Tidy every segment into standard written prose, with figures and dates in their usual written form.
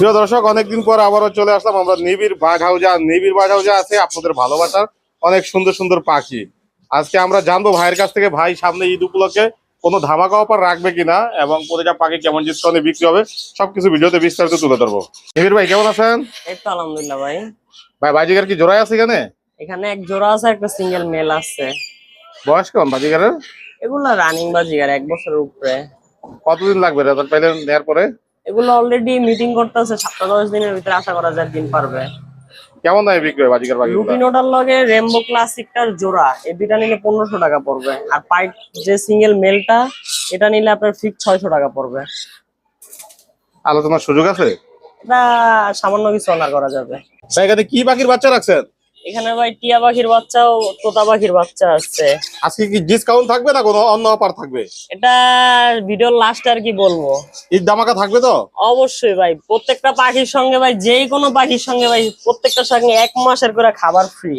প্রিয় দর্শক, অনেকদিন পর আবারও চলে আসলাম আমরা নিবিড় বাঘ হাউজে। নিবিড় বাঘ হাউজে আছে আপনাদের ভালোবাসার অনেক সুন্দর সুন্দর পাখি। আজকে আমরা জানবো ভাইয়ের কাছ থেকে, ভাই সামনে ঈদ উপলক্ষে কোনো ধামাকা অফার রাখবে কিনা এবং প্রতিটা পাখি কেমন ডিসকাউন্টে বিক্রি হবে সবকিছু ভিডিওতে বিস্তারিত তুলে ধরবো। নিবিড় ভাই কেমন আছেন? এই তো আলহামদুলিল্লাহ ভাই। ভাই বাজিগার কি জোড়ায় আছে এখানে? এখানে এক জোড়া আছে, একটা সিঙ্গেল মেল আছে। বয়স কেমন বাজিগারের? এগুলা রানিং বাজিগার, 1 বছরের উপরে। কতদিন লাগবে রেজাল্ট পাইলেন নেওয়ার পরে? এগুলো অলরেডি মিটিং করতেছে, 7-10 দিনের ভিতরে আশা করা যায় দিন পারবে। কেমন দামে বিক্রি হয় বাজিগার পাখি? লুটিনোটার লগে রেমবো ক্লাসিকটার জোড়া, এই দুইটা নিলে 1500 টাকা পড়বে। আর পাইট যে সিঙ্গেল মেলটা, এটা নিলে আপনার ফিক্স 600 টাকা পড়বে। আলোচনার সুযোগ আছে? এটা সামান্য কিছু অনার করা যাবে। ভাই এখানে কি পাখির বাচ্চা রাখছেন? এখানে ভাই টিয়া পাখির বাচ্চা ও তোতা পাখির বাচ্চা আছে। আজকে কি ডিসকাউন্ট থাকবে না কোনো অন্য অফার থাকবে? এটা ভিডিওর লাস্ট আর কি বলবো। ঈদ ধামাকা থাকবে তো? অবশ্যই ভাই, প্রত্যেকটা পাখির সঙ্গে ভাই, যেই কোনো পাখির সঙ্গে ভাই, প্রত্যেকটার সঙ্গে 1 মাসের করে খাবার ফ্রি।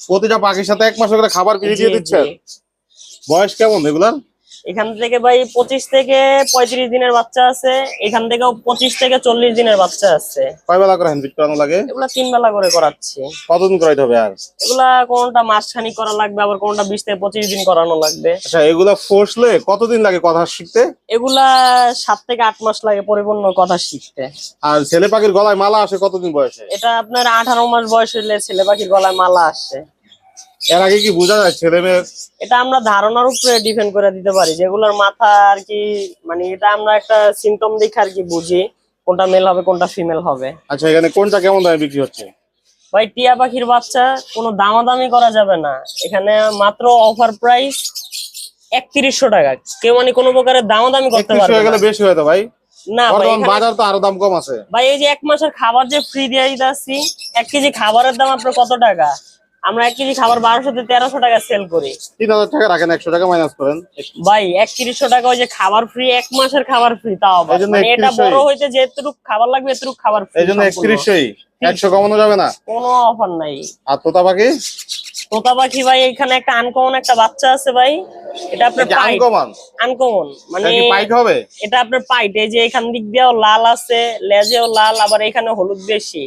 প্রতিটা পাখির সাথে 1 মাস করে খাবার ফ্রি দিয়ে দিচ্ছেন? বয়স কেমন এগুলার? এখান থেকে ভাই 25 থেকে 35 দিনের বাচ্চা আছে, এখান থেকেও 25 থেকে 40 দিনের বাচ্চা আছে। কয় বেলা করে হ্যান্ড ফিট করানো লাগে? এগুলা 3 বেলা করে করাচ্ছি। কতদিন করাইতে হবে আর? এগুলা কোনটা মাসখানি করা লাগবে, আবার কোনটা 20 থেকে 25 দিন করানো লাগবে। আচ্ছা, এগুলা ফোর্সলে কতদিন লাগে কথা শিখতে? এগুলা 7 থেকে 8 মাস লাগে পরিপূর্ণ কথা শিখতে। আর ছেলে পাখির গলায় মালা আসে কতদিন বয়সে? এটা আপনার 18 মাস বয়স হলে ছেলে পাখির গলায় মালা আসে। এর আগে কি বোঝা যায় ছেলে মেয়ে? এটা আমরা ধারণার উপরে ডিপেন্ড করে দিতে পারি, যেগুলোর মাথা আর কি, মানে এটা আমরা একটা সিমটম দেখে আর কি বুঝি কোনটা মেল হবে কোনটা ফিমেল হবে। আচ্ছা, এখানে কোনটা কেমন দামে বিক্রি হচ্ছে? ভাই টিয়া পাখির বাচ্চা কোনো দামাদামি করা যাবে না, এখানে মাত্র অফার প্রাইস 3100 টাকা। কেউ মানে কোনো প্রকারের দামাদামি করতে পারবে হয়ে গেলে না। বেশি হয় তো ভাই? না ভাই, বর্তমান বাজার তো আরো দাম কম আছে ভাই এই যে 1 মাসের খাবার যে ফ্রি দিয়ে দিতেছি, 1 কেজি খাবারের দাম আপনার কত টাকা? আমরা 1 কেজি খাবার 1200 থেকে 1300 টাকা সেল করি। 3000 টাকা রাখেন, 100 টাকা মাইনাস করেন ভাই 3100 টাকা ওই যে খাবার ফ্রি, 1 মাসের খাবার ফ্রি, তাও আবার মানে এটা বড় হইতে যেটুকু খাবার লাগবে এতটুকু খাবার ফ্রি। এই জন্য 3100ই, 100 কমানো যাবে না? কোনো অফার নাই। আর তোতা পাখি? তোতা পাখি ভাই এখানে একটা আনকমন একটা বাচ্চা আছে ভাই, এটা আপনার পাইট। আনকমন মানে পাইট হবে? এটা আপনার পাইট, এই যে এখান দিক দিয়েও লাল আছে, লেজেও লাল, আবার এখানে হলুদ বেশি,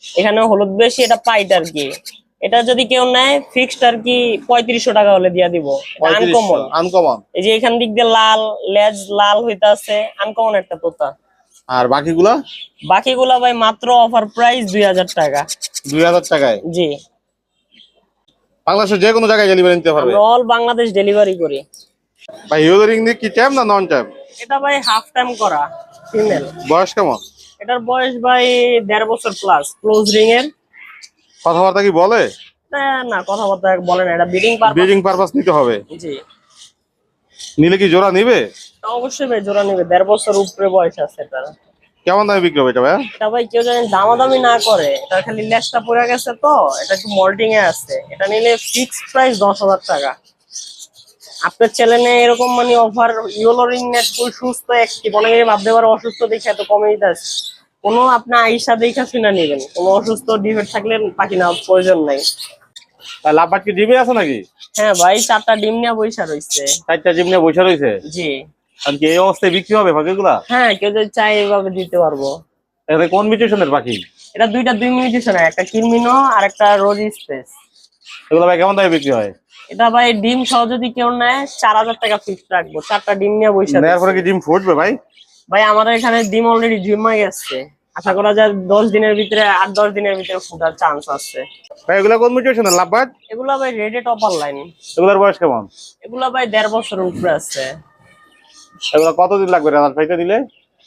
এখানেও হলুদ বেশি, এটা পাইট আর কি। এটা যদি কেউ নেয় ফিক্সড আর কি 3500 টাকা হলে দিয়া দিব। Uncommon, uncommon. এই যে এখান দিক দিয়ে লাল, লেজ লাল হইতা আছে, আনকমন একটা তোতা। আর বাকিগুলা? বাকিগুলা ভাই মাত্র অফার প্রাইস 2000 টাকা। 2000 টাকায়? জি। বাংলাদেশের যে কোনো জায়গায় ডেলিভারি নিতে পারবে? আমরা অল বাংলাদেশ ডেলিভারি করি। ভাই ইউজারিং নি কি টাইম না নন টাইম? এটা ভাই হাফ টাইম করা ফিমেল। বয়স কেমন? এটার বয়স ভাই 1.5 বছর প্লাস। ক্লোজ রিং এর। কথাবার্তা কি বলে? না কথাবার্তা বলে না, এটা ব্রিডিং পারপাস নিতে হবে। জি। নিলে কি জোড়া নিবে? অবশ্যই ভাই জোড়া নিবে, 1.5 বছর উপরে বয়স আছে এটা। কেমন দামে বিক্রি হবে এটা ভাই? এটা ভাই কেউ জানেন দামাদামি না করে, এটা খালি লেজটা পড়ে গেছে তো, এটা একটু মল্টিং এ আছে, এটা নিলে ফিক্সড প্রাইস 10,000 টাকা। আপনার চ্যানেলে এরকম মানে অফার ইয়েলো রিং নেট ফুল সুস্থ অ্যাক্টিভ, অনেকে ভাবতে পারে অসুস্থ দেখে এত কমে দিতেছে। কোনো আপনি আইসা দেখা শুনে নেবেন, কোনো অসুস্থ ডিফেক্ট থাকলে পাখি নেওয়ার প্রয়োজন নাই। লাভবাট কি ডিমে আছে নাকি? হ্যাঁ ভাই 4টা ডিম নিয়ে বইসা রয়েছে। 4টা ডিম নিয়ে বসে রয়েছে? জি। আর কি এই অবস্থায় বিক্রি হবে পাখিগুলা? হ্যাঁ, কেউ যদি চাই এভাবে দিতে পারবো। এটা কোন মিউটেশনের পাখি? এটা দুইটা 2 মিউটেশন, একটা কিরমিনো আর একটা রোজি স্পেস। এগুলো ভাই কেমন দামে বিক্রি হয়? এটা ভাই ডিম সহ যদি কেউ নেয় 4000 টাকা ফিক্স রাখবো। 4টা ডিম নিয়ে বইসা নেয়ার পরে কি ডিম ফুটবে ভাই? ভাই আমাদের এখানে ডিম অলরেডি জমা গেছে, আশা করা যায় 10 দিনের ভিতরে, 8-10 দিনের ভিতরে ফুটার চান্স আছে। ভাই এগুলা কোন মিউটেশনের লাভবাট? এগুলা ভাই রেডে টপার লাইন। এগুলার বয়স কেমন? এগুলা ভাই 1.5 বছরের উপরে আছে। এগুলা কতদিন লাগবে রেজাল্ট পাইতে দিলে?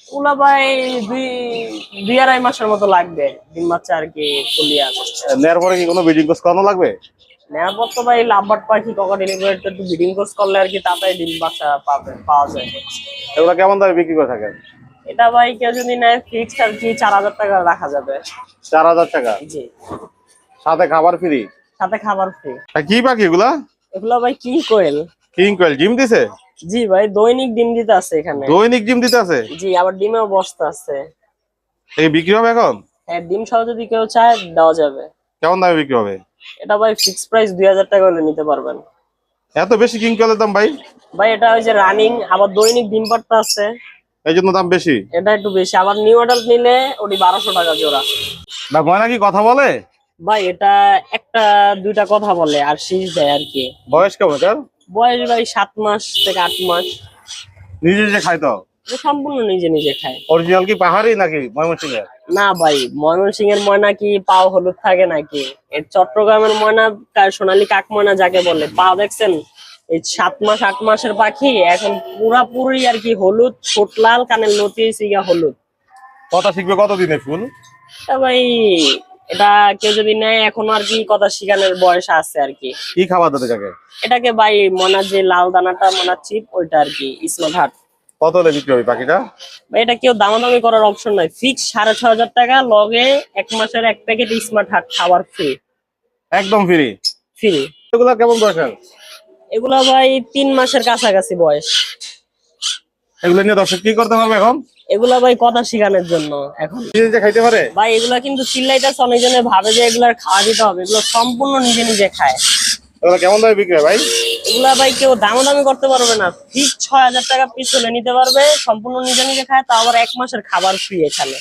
এগুলা ভাই 2-2.5 মাসের মতো লাগবে ডিম বাচ্চা আর কি ফুলিয়া করতে। নেয়ার পরে কি কোনো ব্রিডিং কোর্স করানো লাগবে? নেওয়ার পর তো ভাই লাভবাট পাখি কখন ডেলিভারি একটু ব্রিডিং কোর্স করলে আর কি তাড়াতাড়ি ডিম বাচ্চা পাওয়া যায়। এগুলা কেমন দামে বিক্রি করে থাকেন? এটা ভাই কেউ যদি নেয় ফিক্সড আর কি 4000 টাকা রাখা যাবে। 4000 টাকা? জি। সাথে খাবার ফ্রি? সাথে খাবার ফ্রি। কি পাখি এগুলা? এগুলা ভাই কিং কোয়েল। কিং কোয়েল ডিম দিছে? জি ভাই, দৈনিক ডিম দিতে আছে এখানে। দৈনিক ডিম দিতে আছে? জি, আবার ডিমেও বস্তা আছে। এই বিক্রি হবে এখন? হ্যাঁ, ডিম সহ যদি কেউ চায় দেওয়া যাবে। কেমন দামে বিক্রি হবে? এটা ভাই ফিক্সড প্রাইস 2000 টাকা হলে নিতে পারবেন। এত বেশি কিং কোয়েলের দাম ভাই? ভাই এটা ওই যে রানিং, আবার দৈনিক ডিম পাড়তে আছে। এই জন্য দাম বেশি। এটা একটু বেশি। আবার নিউ অ্যাডাল্ট নিলে ওটি 1200 টাকা জোড়া। না ময়না কি কথা বলে? ভাই এটা একটা দুইটা কথা বলে আর শীষ দেয় আর কি। বয়স কেমন এটার? বয়স ভাই 7 মাস থেকে 8 মাস। নিজে নিজে খায় তো? ও সম্পূর্ণ নিজে নিজে খায়। অরিজিনাল কি পাহাড়ি নাকি ময়মনসিংহের? না ভাই, ময়মনসিংহের ময়না কি পাও হলুদ থাকে নাকি? এর চট্টগ্রামের ময়না সোনালী কাক ময়না যাকে বলে, পা দেখছেন এই 7 মাস 8 মাসের পাখি এখন পুরাপুরি আর কি হলুদ, ঠোঁট লাল, কানের লতি সিগা হলুদ। কথা শিখবে কতদিনে ফুল? তা ভাই এটা কেউ যদি নেয় এখনো আর কি কথা শিখানোর বয়স আছে আর কি। কি খাবার দেবে যাকে? এটাকে ভাই মনার যে লাল দানাটা মনার চিপ ওইটা আর কি স্মার্ট হাট। কত হলে বিক্রি হবে পাখিটা? ভাই এটা কেউ দামাদামি করার অপশন নাই, ফিক্স 6500 টাকা, লগে 1 মাসের 1 প্যাকেট স্মার্ট হাট খাবার ফ্রি। একদম ফ্রি? ফ্রি। এগুলা কেমন বয়সের? এগুলা ভাই 3 মাসের কাছাকাছি বয়স। এগুলো নিয়ে দর্শক কি করতে পারবে এখন? এগুলা ভাই কথা শিখানোর জন্য এখন। নিজে নিজে খাইতে পারে? ভাই এগুলা কিন্তু চিল্লাইতেছে, অনেকজনে ভাবে যে এগুলার খাওয়া দিতে হবে, এগুলো সম্পূর্ণ নিজে নিজে খায়। এগুলো কেমন দামে বিক্রি হয় ভাই? এগুলা ভাই কেউ দামাদামি করতে পারবে না, ফিক্স 6000 টাকা পিস হলে নিতে পারবে, সম্পূর্ণ নিজে নিজে খায়, তা আবার 1 মাসের খাবার ফ্রি এখানে।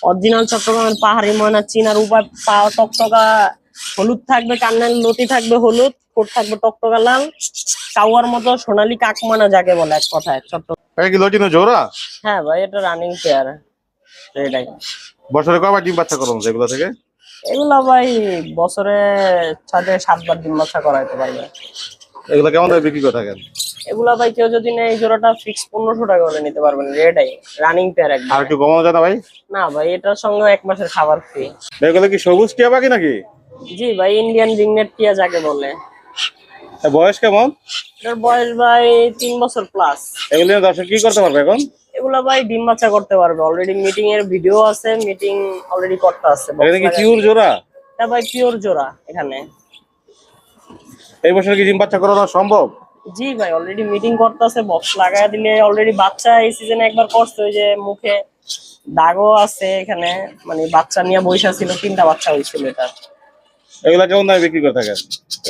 অরিজিনাল চট্টগ্রামের পাহাড়ি ময়না, চিনার উপায়, পা টকটকা হলুদ থাকবে, কান্নার লতি থাকবে হলুদ, ঠোঁট থাকবে টকটকা লাল, কাউয়ার মতো সোনালী কাক ময়না যাকে বলে এক কথায় চট্টগ্রাম। ভাই কি লটিনো জোড়া? হ্যাঁ ভাই এটা রানিং পেয়ার। এটাই। বছরে কয়বার ডিম বাচ্চা করানো যায় এগুলো থেকে? এগুলা ভাই বছরে 6 থেকে 7 বার ডিম বাচ্চা করাইতে পারবে। এগুলো কেমন দামে বিক্রি করে থাকেন? এগুলা ভাই কেউ যদি নেয় এই জোড়াটা ফিক্স 1500 টাকা হলে নিতে পারবেন, রেডাই রানিং পেয়ার একদম। আর একটু কমানো যায় না ভাই? না ভাই এটার সঙ্গে 1 মাসের খাবার ফ্রি। এগুলো কি সবুজ টিয়া পাখি নাকি? জি ভাই ইন্ডিয়ান রিংনেট টিয়া যাকে বলে। বয়স কেমন? এটার বয়স ভাই 3 বছর প্লাস। এগুলো নিয়ে দর্শক কি করতে পারবে এখন? এগুলা ভাই ডিম বাচ্চা করতে পারবে, অলরেডি মিটিং এর ভিডিও আছে, মিটিং অলরেডি করতে আছে। এগুলো কি পিওর জোড়া? এটা ভাই পিওর জোড়া এখানে। এই বছর কি ডিম বাচ্চা করানো সম্ভব? জি ভাই অলরেডি মিটিং করতে আছে, বক্স লাগায় দিলে অলরেডি বাচ্চা এই সিজনে একবার করছে, ওই যে মুখে দাগও আছে এখানে, মানে বাচ্চা নিয়ে বৈশা ছিল, 3টা বাচ্চা হয়েছিল এটা। এগুলা কেমন দামে বিক্রি করে থাকেন?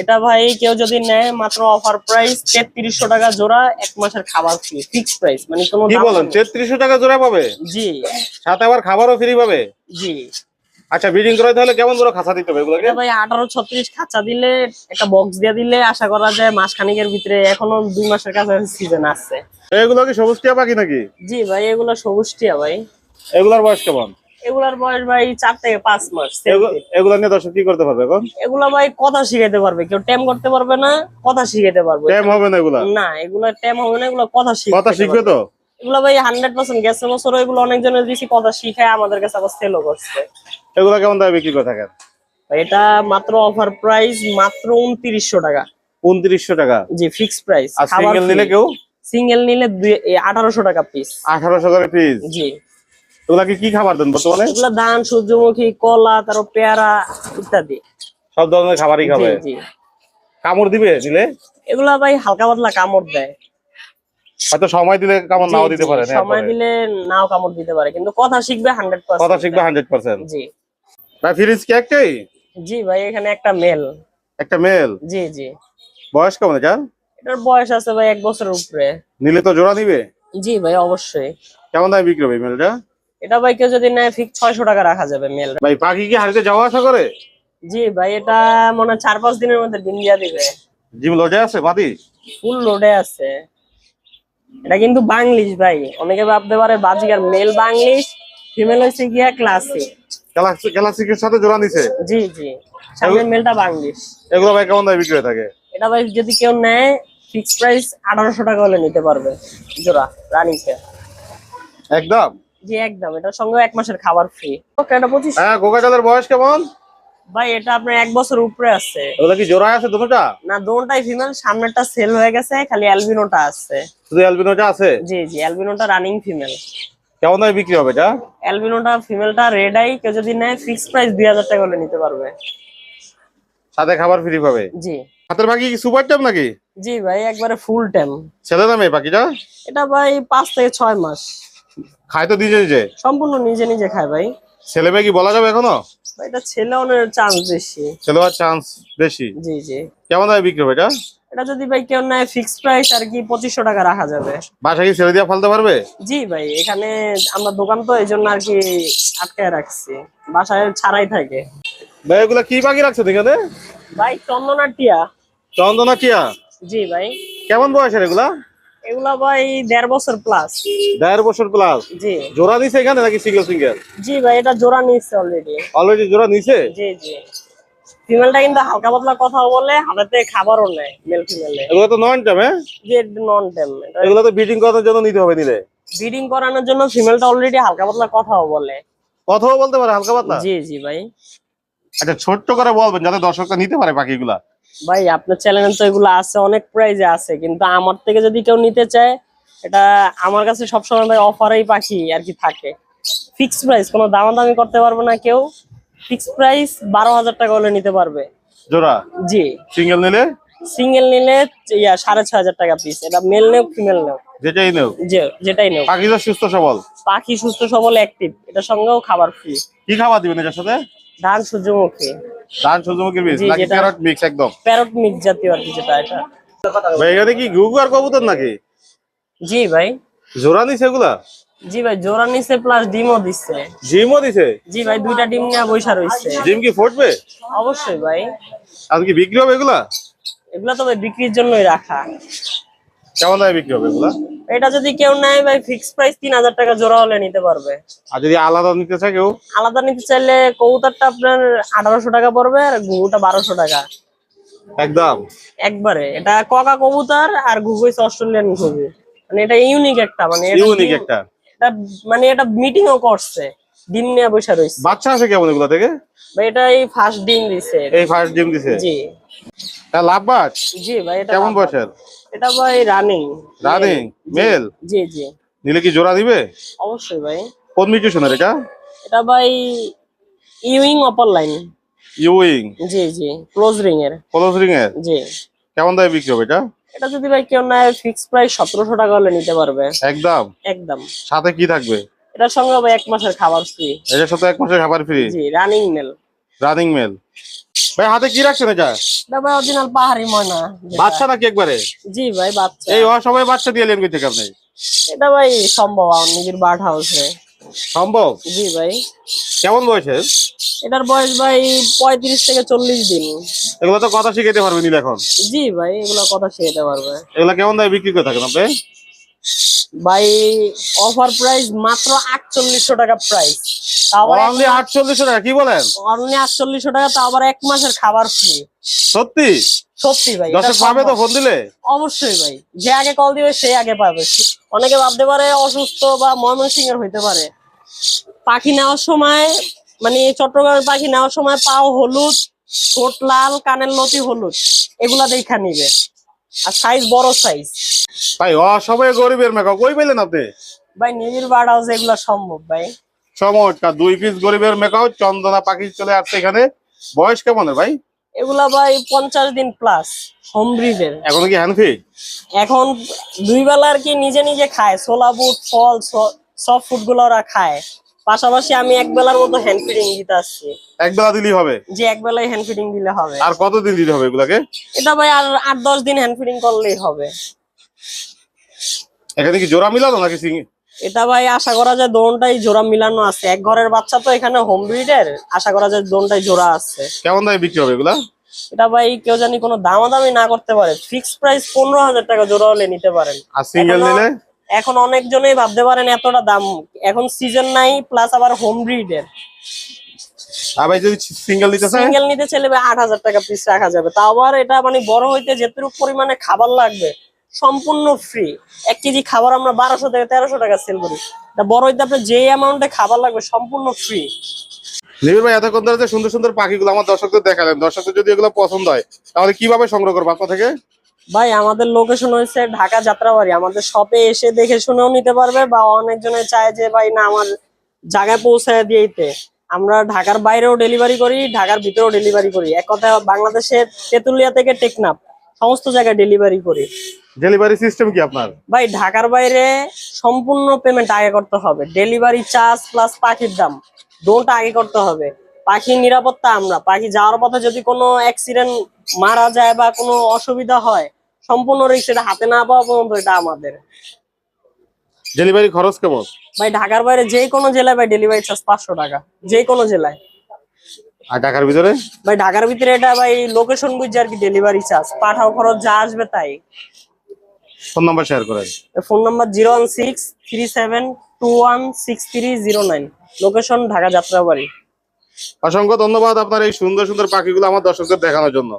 এটা ভাই কেউ যদি নেয় মাত্র অফার প্রাইস 3300 টাকা জোড়া, 1 মাসের খাবার ফ্রি, ফিক্স প্রাইস, মানে কোনো কি দাম বলেন? নেই। 3300 টাকা জোড়া পাবে? জি সাথে আবার খাবারও ফ্রি পাবে? জি। আচ্ছা ব্রিডিং করাইতে হলে কেমন বড় খাঁচা দিতে হবে এগুলোকে? এটা ভাই 1836 খাঁচা দিলে, একটা বক্স দিয়ে দিলে আশা করা যায় মাস খানিকের ভিতরে, এখনো 2 মাসের কাছাকাছি সিজন আছে। এগুলো কি সবুজ টিয়া পাখি নাকি? জি ভাই এগুলো সবুজ টিয়া ভাই। এগুলার বয়স কেমন? এগুলার বয়স ভাই 4 থেকে 5 মাস। এগুলা নিয়ে দর্শক কি করতে পারবে এখন? এগুলা ভাই কথা শিখাইতে পারবে, কেউ টেম করতে পারবে না, কথা শিখাইতে পারবে। টাইম হবে না এগুলা? না এগুলা টেম হবে না, এগুলা কথা কথা শিখবে তো? এগুলা ভাই 100% গেছে বছর, এগুলো অনেকজনের দিছি, কথা শিখায় আমাদের কাছে আবার সেলও করছে। এগুলা কেমন দামে বিক্রি করে থাকেন? এটা মাত্র অফার প্রাইস মাত্র 2900 টাকা। 2900 টাকা? জি ফিক্স প্রাইস। আর সিঙ্গেল নিলে কেউ? সিঙ্গেল নিলে 1800 টাকা পিস। 1800 করে পিস? জি। এগুলা কি খাবার দেন বর্তমানে? এগুলা ধান, সূর্যমুখী, কলা, তারপর পেয়ারা ইত্যাদি সব ধরনের খাবারই খাবে? জি জি। কামড় দিবে দিলে? এগুলা ভাই হালকা পাতলা কামড় দেয়, হয়তো সময় দিলে কামড় নাও দিতে পারে। সময় দিলে নাও কামড় দিতে পারে, কিন্তু কথা শিখবে 100%। কথা শিখবে 100%? জি ভাই ফ্রিজ কি একটাই? জি ভাই এখানে একটা মেল। একটা মেল? জি জি। বয়স কেমন এটার? এটার বয়স আছে ভাই 1 বছরের উপরে। নিলে তো জোড়া নিবে? জি ভাই অবশ্যই। কেমন দামে বিক্রি হবে মেলটা? এটা ভাই কেউ যদি নেয় ফিক্স 600 টাকা রাখা যাবে মেল। ভাই পাখি কি হাড়িতে যাওয়া আসা করে? জি ভাই এটা মনে হয় 4-5 দিনের মধ্যে ডিম দিয়া দিবে। জিম লজে আছে মাদি? ফুল লোডে আছে। এটা কিন্তু বাংলিশ ভাই, অনেকে ভাবতে পারে বাজিকার, মেল বাংলিশ, ফিমেল হইছে গিয়া ক্লাসিক। ক্লাসিকের সাথে জোড়া নিছে? জি জি। সামনে মেলটা বাংলিশ। এগুলো ভাই কেমন দামে বিক্রি হয়ে থাকে? এটা ভাই যদি কেউ নেয় ফিক্স প্রাইস 1800 টাকা হলে নিতে পারবে জোড়া রানিং পেয়ার। একদম? জি একদম, এটার সঙ্গে 1 মাসের খাবার ফ্রি। ওকে এটা 25। হ্যাঁ কোকাটালের বয়স কেমন? ভাই এটা আপনার 1 বছর উপরে আছে। এগুলো কি জোড়া আছে দুটোটা? না দোনটাই ফিমেল, সামনেরটা সেল হয়ে গেছে, খালি অ্যালবিনোটা আছে। শুধু অ্যালবিনোটা আছে? জি জি অ্যালবিনোটা রানিং ফিমেল। কেমন দামে বিক্রি হবে এটা? অ্যালবিনোটা ফিমেলটা রেড আই, কেউ যদি নেয় ফিক্স প্রাইস 2000 টাকা হলে নিতে পারবে। সাথে খাবার ফ্রি পাবে? জি। হাতের পাখি কি সুপার ট্যাপ নাকি? জি ভাই একবারে ফুল টাইম। ছেলে না মেয়ে পাখিটা? এটা ভাই 5 থেকে 6 মাস। খায় তো নিজে নিজে? সম্পূর্ণ নিজে নিজে খায় ভাই। ছেলে মেয়ে কি বলা যাবে এখনো? ভাই এটা ছেলে অনের চান্স বেশি। ছেলে হওয়ার চান্স বেশি? জি জি। কেমন দামে বিক্রি হবে এটা? এটা যদি ভাই কেউ নেয় ফিক্সড প্রাইস আর কি 2500 টাকা রাখা যাবে। বাসা কি ছেড়ে দিয়ে ফেলতে পারবে? জি ভাই, এখানে আমরা দোকান তো এই জন্য আর কি আটকায় রাখছি, বাসায় ছাড়াই থাকে। ভাই এগুলা কি পাখি রাখছেন এখানে? ভাই চন্দনা টিয়া। চন্দনা টিয়া? জি ভাই। কেমন বয়সের এগুলা? এগুলা ভাই 1.5 বছর প্লাস। 1.5 বছর প্লাস? জি। জোড়া নিছে এখানে নাকি সিঙ্গেল সিঙ্গেল? জি ভাই, এটা জোড়া নিচ্ছে অলরেডি। অলরেডি জোড়া নিছে? জি জি। ফিমেলটা কিন্তু হালকা পাতলা কথা বলে, হাতে খাবারও নেয় মেল ফিমেলে। এগুলো তো নন টাইম? হ্যাঁ, যে নন টেম। এগুলো তো ব্রিডিং করার জন্য নিতে হবে নিলে। ব্রিডিং করানোর জন্য ফিমেলটা অলরেডি হালকা পাতলা কথাও বলে। কথাও বলতে পারে হালকা পাতলা? জি জি ভাই। আচ্ছা ছোট্ট করে বলবেন যাতে দর্শকরা নিতে পারে পাখিগুলা। ভাই আপনার চ্যানেলে তো এগুলো আছে, অনেক প্রাইজে আছে, কিন্তু আমার থেকে যদি কেউ নিতে চায়, এটা আমার কাছে সবসময় ভাই অফারেই পাখি আর কি থাকে। ফিক্সড প্রাইস, কোনো দামাদামি করতে পারবে না কেউ। ফিক্সড প্রাইস 12,000 টাকা হলে নিতে পারবে জোড়া? জি। সিঙ্গেল নিলে? সিঙ্গেল নিলে 6,500 টাকা পিস। এটা মেল নেও ফিমেল নেও, যেটাই নেও? যে যেটাই নেও। পাখি তো সুস্থ সবল? পাখি সুস্থ সবল অ্যাক্টিভ। এটার সঙ্গেও খাবার ফ্রি। কি খাবার দিবেন এটার সাথে? ধান সূর্যমুখী। ধান সূর্যমুখীর বীজ জি, নাকি যেটা- প্যারট মিক্স একদম? প্যারট মিক্স জাতীয় আর কি যেটা এটা। ভাই এখানে কি ঘুঘু আর কবুতর নাকি? জি ভাই। জোড়া নিছে এগুলা? জি ভাই, জোড়া নিচ্ছে প্লাস ডিমও দিচ্ছে। ডিমও দিছে? জি ভাই, 2টা ডিম নিয়ে বইসা রইছে। ডিম কি ফুটবে? অবশ্যই ভাই। আর কি বিক্রি হবে এগুলা? এগুলা তো ভাই বিক্রির জন্যই রাখা। কেমন দামে বিক্রি হবে এগুলা? এটা যদি কেউ নেয় ভাই ফিক্সড প্রাইস 3,000 টাকা জোড়া হলে নিতে পারবে। আর যদি আলাদা নিতে চায় কেউ? আলাদা নিতে চাইলে কবুতরটা আপনার 1800 টাকা পড়বে আর ঘুঘুটা 1200 টাকা একদম একবারে। এটা ককা কবুতর আর ঘুঘু হচ্ছে অস্ট্রেলিয়ান ঘুঘু। মানে এটা ইউনিক একটা, মানে এটা ইউনিক একটা। এটা মানে এটা মিটিংও করছে, ডিম নিয়ে বসে রইছে। বাচ্চা আছে কেমন এগুলা থেকে? ভাই এটা এই ফার্স্ট ডিম দিছে। এই ফার্স্ট ডিম দিছে? জি তা লাভবাট? জি ভাই। এটা কেমন বয়সের? এটা ভাই রানিং। Running male? জি জি। নিলে কি জোড়া দিবে? অবশ্যই ভাই। কোন মিউটেশনের এটা? এটা ভাই ইউইং অপার লাইন। ইউইং? জি জি, ক্লোজ রিং এর। ক্লোজ রিং এর? জি। কেমন দামে বিক্রি হবে এটা? এটা যদি ভাই কেউ নেয় ফিক্সড প্রাইস 1700 টাকা হলে নিতে পারবে একদম? একদম। সাথে কি থাকবে? এটার সঙ্গে ভাই 1 মাসের খাবার ফ্রি। এটার সাথে 1 মাসের খাবার ফ্রি? জি, রানিং মেল। Running male. ভাই হাতে কি রাখছেন এটা? এটা ভাই অরিজিনাল পাহাড়ি ময়না যেটা। বাচ্চা নাকি একবারে? জি ভাই বাচ্চা। এই অসময়ে বাচ্চা দিয়ে লেন থেকে আপনি? এটা ভাই সম্ভব আমার নিজের বার্ড হাউসে। সম্ভব? জি ভাই। কেমন বয়সের? এটার বয়স ভাই 35 থেকে 40 দিন। এগুলো তো কথা শিখাইতে পারবেন নিলে এখন? জি ভাই, এগুলো কথা শিখাতে পারবে। এগুলা কেমন দামে বিক্রি করে থাকেন আপনি? ভাই অফার প্রাইস মাত্র 4800 টাকা প্রাইস। অনলি 4800 টাকা? কি বলেন? অনলি 4800 টাকা, তাও আবার 1 মাসের খাবার ফ্রি। সত্যি? সত্যি ভাই। এটা দর্শক পাবে তো সম্ভব। ফোন দিলে? অবশ্যই ভাই, যে আগে কল দিবে সে আগে পাবে। অনেকে ভাবতে পারে অসুস্থ বা ময়মনসিংহের হইতে পারে। পাখি নেওয়ার সময়, মানে চট্টগ্রামের পাখি নেওয়ার সময় পাও হলুদ, ঠোঁট লাল, কানের লতি হলুদ, এগুলা দেখা নিবে। আর সাইজ বড় সাইজ। ভাই অসময়ে গরিবের মেকা কই পেলেন আপনি? ভাই নিবিড় বার্ড হাউস এগুলা সম্ভব ভাই। চমৎকার 2 পিস গরিবের মেকাও চন্দনা পাখি চলে আসছে এখানে। বয়স কেমন ভাই? এগুলা ভাই 50 দিন প্লাস হোম ব্রিডের। এখন কি হ্যান্ডফিড? এখন 2 বেলা আর কি নিজে নিজে খায়, ছোলা বুট ফল সব ফুড গুলো ওরা খায়। পাশাপাশি আমি 1 বেলার মতো হ্যান্ড ফিডিং দিতে আসছি। এক বেলা দিলেই হবে? যে 1 বেলায় হ্যান্ড ফিডিং দিলে হবে। আর কতদিন দিতে হবে এগুলাকে? এটা ভাই আর 8-10 দিন হ্যান্ড ফিডিং করলেই হবে। এখানে কি জোড়া মিলানো নাকি এটা ভাই আশা করা যায় দোনটাই জোড়া মিলানো আছে। এক ঘরের বাচ্চা তো এখানে হোম ব্রিডের, আশা করা যায় দোনটাই জোড়া আছে। কেমন দামে বিক্রি হবে এগুলা? এটা ভাই কেউ জানি কোনো দামাদামি না করতে পারে, ফিক্সড প্রাইস 15,000 টাকা জোড়া হলে নিতে পারেন। আর সিঙ্গেল নিলে? এখন অনেকজনেই ভাবতে পারেন এতটা দাম, এখন সিজন নাই, প্লাস আবার হোম ব্রিডের। আর ভাই যদি সিঙ্গেল নিতে চায়? সিঙ্গেল নিতে চাইলে ভাই 8,000 টাকা পিস রাখা যাবে। তাও আবার এটা মানে বড় হইতে যেটুকু পরিমাণে খাবার লাগবে সম্পূর্ণ ফ্রি। 1 কেজি খাবার আমরা 1200 থেকে 1300 টাকা সেল করি। এটা বড় হইতে আপনার যে অ্যামাউন্টে খাবার লাগবে সম্পূর্ণ ফ্রি। নিবিড় ভাই এতক্ষণ ধরে যে সুন্দর সুন্দর পাখিগুলো আমার দর্শকদের দেখালেন, দর্শকদের যদি এগুলো পছন্দ হয় তাহলে কিভাবে সংগ্রহ করবো আপনার থেকে? ভাই আমাদের লোকেশন হয়েছে ঢাকা যাত্রাবাড়ি। আমাদের শপে এসে দেখে শুনেও নিতে পারবে, বা অনেকজনে চায় যে ভাই না আমার জায়গায় পৌঁছায় দিয়েতে, আমরা ঢাকার বাইরেও ডেলিভারি করি, ঢাকার ভিতরেও ডেলিভারি করি। এক কথা বাংলাদেশের তেতুলিয়া থেকে টেকনাফ সমস্ত জায়গায় ডেলিভারি করি। ডেলিভারি সিস্টেম কি আপনার? ভাই ঢাকার বাইরে সম্পূর্ণ পেমেন্ট আগে করতে হবে। ডেলিভারি চার্জ প্লাস পাখির দাম দুটোটা আগে করতে হবে। পাখির নিরাপত্তা আমরা, পাখি যাওয়ার পথে যদি কোনো অ্যাক্সিডেন্ট মারা যায় বা কোনো অসুবিধা হয়, সম্পূর্ণ রিস্ক, এটা হাতে না পাওয়া পর্যন্ত এটা আমাদের। ডেলিভারি খরচ কেমন? ভাই ঢাকার বাইরে যে কোনো জেলায় ভাই ডেলিভারি চার্জ 500 টাকা, যে কোনো জেলায়। আর ঢাকার ভিতরে? ভাই ঢাকার ভিতরে এটা ভাই লোকেশন বুঝে আর কি ডেলিভারি চার্জ, পাঠাও খরচ যা আসবে তাই। ফোন নাম্বার শেয়ার করেন। Phone number 01637216309, location Dhaka Jatrabari. অসংখ্য ধন্যবাদ আপনার এই সুন্দর সুন্দর পাখিগুলো আমার দর্শকদের দেখানোর জন্য।